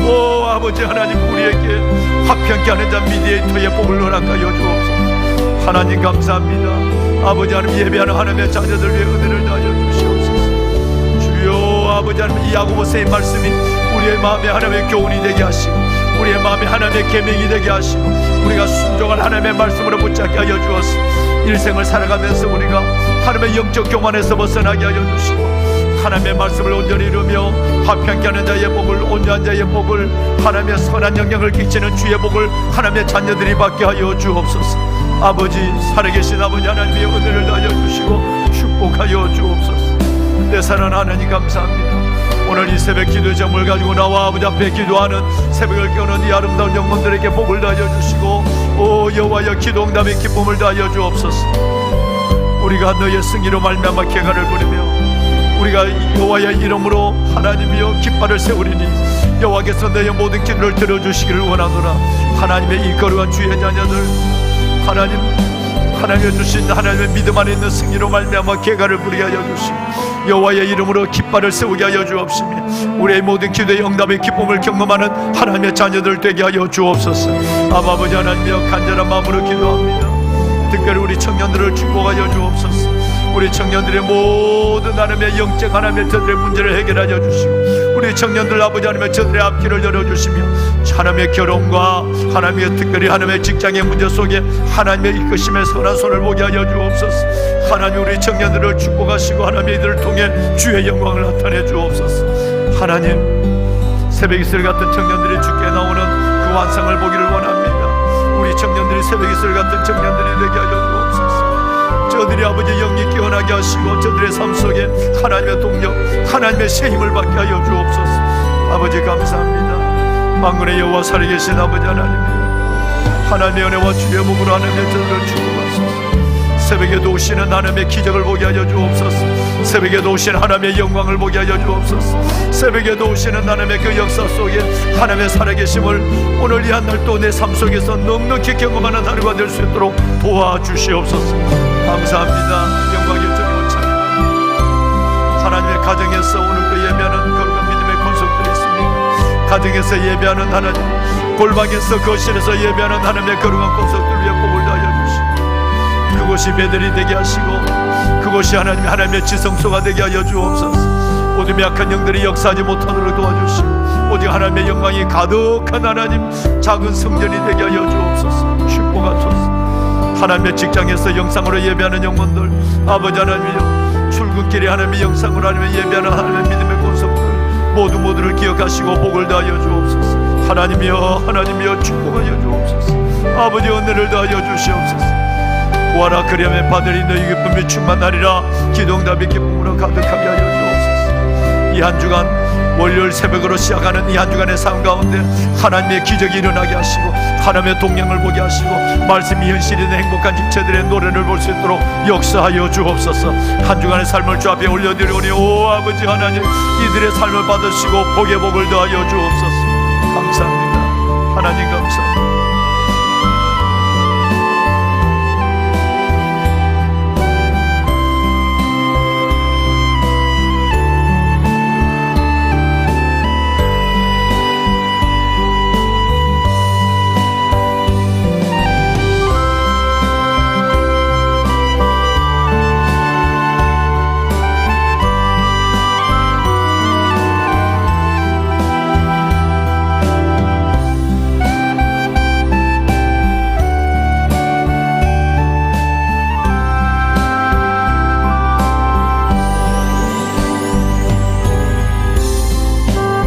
오 아버지 하나님, 우리에게 화평케 하는 자 미디에이터의 복을 허락하여 주옵소서. 하나님 감사합니다. 아버지 하나님, 예배하는 하나님의 자녀들 위해 은혜를 다하여 주시옵소서. 주여 아버지 하나님, 이 야고보서의 말씀이 우리의 마음에 하나님의 교훈이 되게 하시고 우리의 마음에 하나님의 계명이 되게 하시고 우리가 순종한 하나님의 말씀으로 붙잡게 하여 주옵소서. 일생을 살아가면서 우리가 하나님의 영적 교만에서 벗어나게 하여 주시고 하나님의 말씀을 온전히 이루며 화평케 하는 자의 복을, 온유한 자의 복을, 하나님의 선한 영향을 끼치는 주의 복을 하나님의 자녀들이 받게 하여 주옵소서. 아버지 살아계신 아버지 하나님의 은혜를 다하여 주시고 축복하여 주옵소서. 내 사랑하는 하나님 감사합니다. 오늘 이 새벽 기도의 제목을 가지고 나와 아버지 앞에 기도하는 새벽을 깨우는 이 아름다운 영혼들에게 복을 다하여 주시고 오 여호와여 기도응답의 기쁨을 다하여 주옵소서. 우리가 너의 승리로 말미암아 계가를 부르며 우리가 여호와의 이름으로 하나님이여 깃발을 세우리니 여호와께서 너의 모든 기도를 들어주시기를 원하노라. 하나님의 이 거룩한 주의 자녀들, 하나님의 주신 하나님의 믿음 안에 있는 승리로 말미암아 계가를 부리게 하여 주시고 여호와의 이름으로 깃발을 세우게 하여 주옵시며 우리의 모든 기도의 응답의 기쁨을 경험하는 하나님의 자녀들 되게 하여 주옵소서. 아버지 하나님이여 간절한 마음으로 기도합니다. 특별히 우리 청년들을 축복하여 주옵소서. 우리 청년들의 모든 하나님의 영적 하나님의 저들의 문제를 해결하여 주시고 우리 청년들 아버지 하나님의 저들의 앞길을 열어주시며 하나님의 결혼과 하나님의 특별히 하나님의 직장의 문제 속에 하나님의 이끄심의 선한 손을 보게 하여 주옵소서. 하나님 우리 청년들을 축복하시고 하나님의 이들을 통해 주의 영광을 나타내 주옵소서. 하나님 새벽 이슬 같은 청년들이 주께 나오는 그 환상을 보기를 원합니다. 우리 청년들이 새벽 이슬 같은 청년들이 되게 하여 주옵소서. 저들이 아버지 영이 깨어나게 하시고 저들의 삶 속에 하나님의 동력, 하나님의 새 힘을 받게 하여 주옵소서. 아버지 감사합니다. 만군의 여호와 살아계신 아버지 하나님, 하나님의 은혜와 주의 목으로 하나님의 저들을 축복하소서. 새벽에도 오시는 하나님의 기적을 보게 하여 주옵소서. 새벽에도 오시는 하나님의 영광을 보게 하여 주옵소서. 새벽에도 오시는 하나님의 그 역사 속에 하나님의 살아계심을 오늘 이 한 날 또 내 삶 속에서 넉넉히 경험하는 하루가 될 수 있도록 도와주시옵소서. 감사합니다. 영광의 주님을 찬양합니다. 하나님의 가정에서 오늘도 예배하는 거룩한 믿음의 권속들이 있습니다. 가정에서 예배하는 하나님, 골방에서 거실에서 예배하는 하나님의 거룩한 권속들 위해 복을 다하여 주시고, 그곳이 베델이 되게 하시고 그곳이 하나님의 지성소가 되게 하여 주옵소서. 어둠의 악한 영들이 역사하지 못하도록 도와주시고 오직 하나님의 영광이 가득한 하나님 작은 성전이 되게 하여 주옵소서. 축복하소서. 하나님의 직장에서 영상으로 예배하는 영혼들, 아버지 하나님이여, 출근길에 하나님의 영상으로 하나님의 예배하는 하나님의 믿음의 권속들 모두를 기억하시고 복을 다하여 주옵소서. 하나님이여 축복하여 주옵소서. 아버지 은혜를 다하여 주시옵소서. 구하라 그리하면 받으리 너희 기쁨이 충만하리라. 기도응답이 기쁨으로 가득하게 하여 주옵소서. 이 한 주간 월요일 새벽으로 시작하는 이 한 주간의 삶 가운데 하나님의 기적이 일어나게 하시고 하나님의 동행을 보게 하시고 말씀이 현실이 된 행복한 지체들의 노래를 볼 수 있도록 역사하여 주옵소서. 한 주간의 삶을 주 앞에 올려드리오니 오 아버지 하나님, 이들의 삶을 받으시고 복의 복을 더하여 주옵소서. 감사합니다. 하나님 감사합니다.